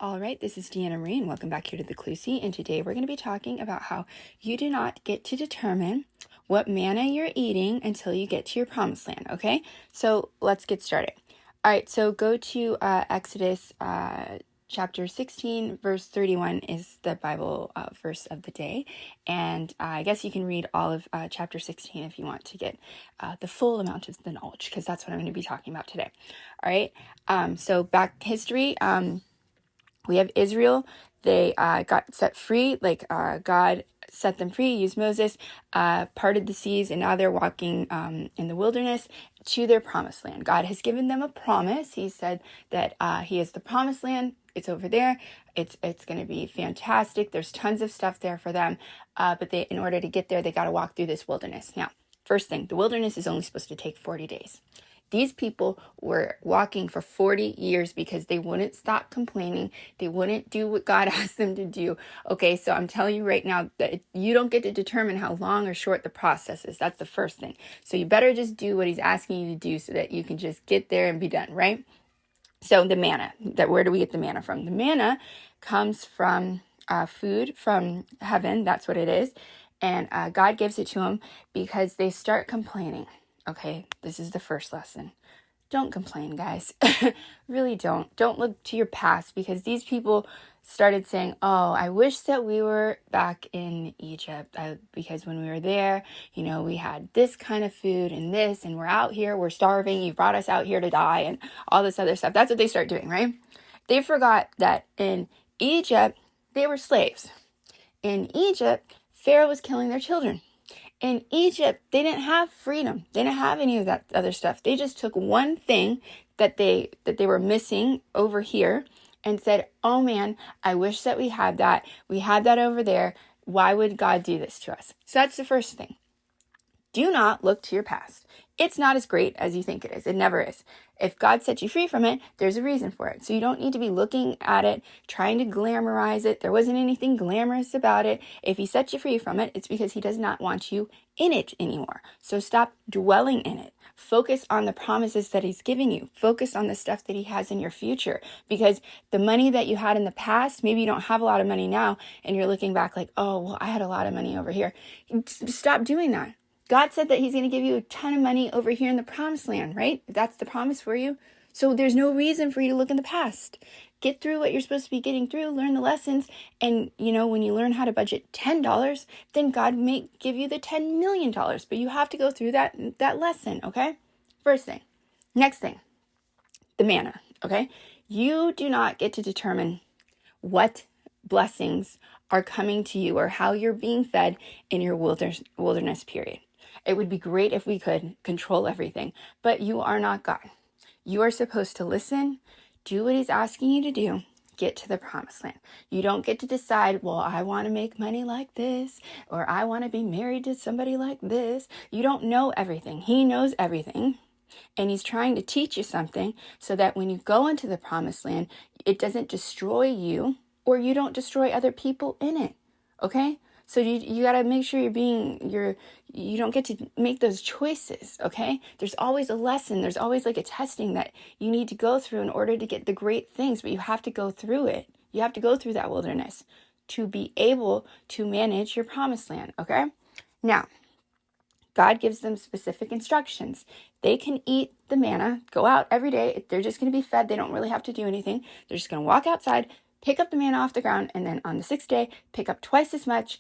All right, this is Deanna Marie, and welcome back here to the Clusie. And today we're going to be talking about how you do not get to determine what manna you're eating until you get to your promised land, okay? So let's get started. All right, so go to Exodus chapter 16, verse 31 is the Bible verse of the day. And I guess you can read all of chapter 16 if you want to get the full amount of the knowledge, because that's what I'm going to be talking about today. All right, so back history. We have Israel. They got set free, God set them free, used Moses, parted the seas, and now they're walking in the wilderness to their promised land. God has given them a promise. He said that he is the promised land. It's over there. It's going to be fantastic. There's tons of stuff there for them, but in order to get there, they got to walk through this wilderness. Now, first thing, the wilderness is only supposed to take 40 days. These people were walking for 40 years because they wouldn't stop complaining. They wouldn't do what God asked them to do. Okay, so I'm telling you right now that you don't get to determine how long or short the process is. That's the first thing. So you better just do what he's asking you to do so that you can just get there and be done, right? So the manna, where do we get the manna from? The manna comes from food from heaven. That's what it is. And God gives it to them because they start complaining. Okay, this is the first lesson. Don't complain, guys. Really don't. Don't look to your past, because these people started saying, oh, I wish that we were back in Egypt because when we were there, we had this kind of food and this, and we're out here, we're starving. You brought us out here to die and all this other stuff. That's what they start doing, right? They forgot that in Egypt, they were slaves. In Egypt, Pharaoh was killing their children. In Egypt, they didn't have freedom. They didn't have any of that other stuff. They just took one thing that they were missing over here and said, oh man, I wish that we had that. We had that over there. Why would God do this to us? So that's the first thing. Do not look to your past. It's not as great as you think it is. It never is. If God set you free from it, there's a reason for it. So you don't need to be looking at it, trying to glamorize it. There wasn't anything glamorous about it. If he set you free from it, it's because he does not want you in it anymore. So stop dwelling in it. Focus on the promises that he's giving you. Focus on the stuff that he has in your future. Because the money that you had in the past, maybe you don't have a lot of money now, and you're looking back like, oh, well, I had a lot of money over here. Stop doing that. God said that he's going to give you a ton of money over here in the promised land, right? That's the promise for you. So there's no reason for you to look in the past. Get through what you're supposed to be getting through, learn the lessons. And, when you learn how to budget $10, then God may give you the $10 million. But you have to go through that lesson, okay? First thing. Next thing, the manna, okay? You do not get to determine what blessings are coming to you or how you're being fed in your wilderness period. It would be great if we could control everything, but you are not God. You are supposed to listen, do what he's asking you to do, get to the promised land. You don't get to decide, well, I want to make money like this, or I want to be married to somebody like this. You don't know everything. He knows everything, and he's trying to teach you something so that when you go into the promised land, it doesn't destroy you, or you don't destroy other people in it, okay? So you got to make sure you don't get to make those choices, okay? There's always a lesson. There's always like a testing that you need to go through in order to get the great things, but you have to go through it. You have to go through that wilderness to be able to manage your promised land, okay? Now, God gives them specific instructions. They can eat the manna, go out every day. They're just going to be fed. They don't really have to do anything. They're just going to walk outside, pick up the manna off the ground, and then on the 6th day, pick up twice as much.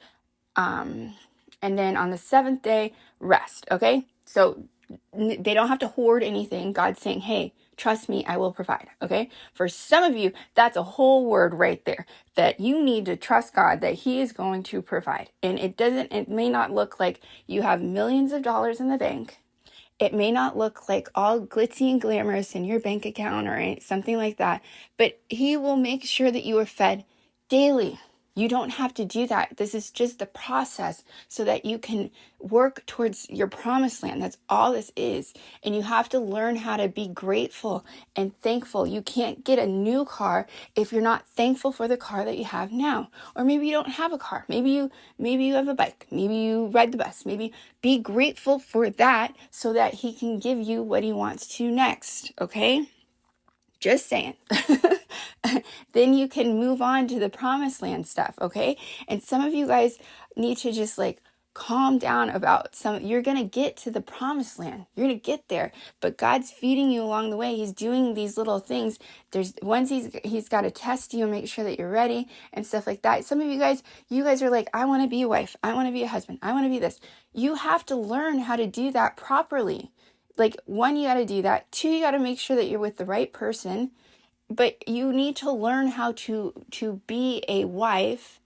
And then on the 7th day, rest. Okay. So they don't have to hoard anything. God's saying, hey, trust me, I will provide. Okay. For some of you, that's a whole word right there, that you need to trust God that he is going to provide. And it may not look like you have millions of dollars in the bank. It may not look like all glitzy and glamorous in your bank account or something like that, but he will make sure that you are fed daily. You don't have to do that. This is just the process so that you can work towards your promised land. That's all this is. And you have to learn how to be grateful and thankful. You can't get a new car if you're not thankful for the car that you have now. Or maybe you don't have a car. Maybe you have a bike. Maybe you ride the bus. Maybe be grateful for that so that he can give you what he wants to next. Okay? Just saying. Then you can move on to the promised land stuff, okay? And some of you guys need to just like calm down about you're going to get to the promised land. You're going to get there, but God's feeding you along the way. He's doing these little things. There's once he's got to test you and make sure that you're ready and stuff like that. Some of you guys are like, I want to be a wife. I want to be a husband. I want to be this. You have to learn how to do that properly. Like, one, you got to do that. Two, you got to make sure that you're with the right person. But you need to learn how to be a wife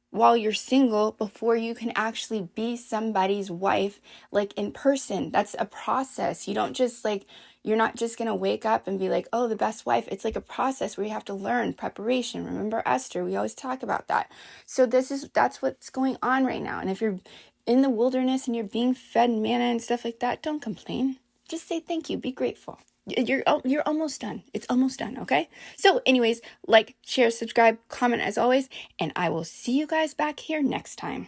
while you're single before you can actually be somebody's wife, like in person. That's a process. You don't just like, you're not just going to wake up and be like, oh, the best wife. It's like a process where you have to learn preparation. Remember Esther, we always talk about that. So that's what's going on right now. And if you're in the wilderness and you're being fed manna and stuff like that, don't complain. Just say thank you. Be grateful. You're almost done. It's almost done, okay? So anyways, like, share, subscribe, comment as always, and I will see you guys back here next time.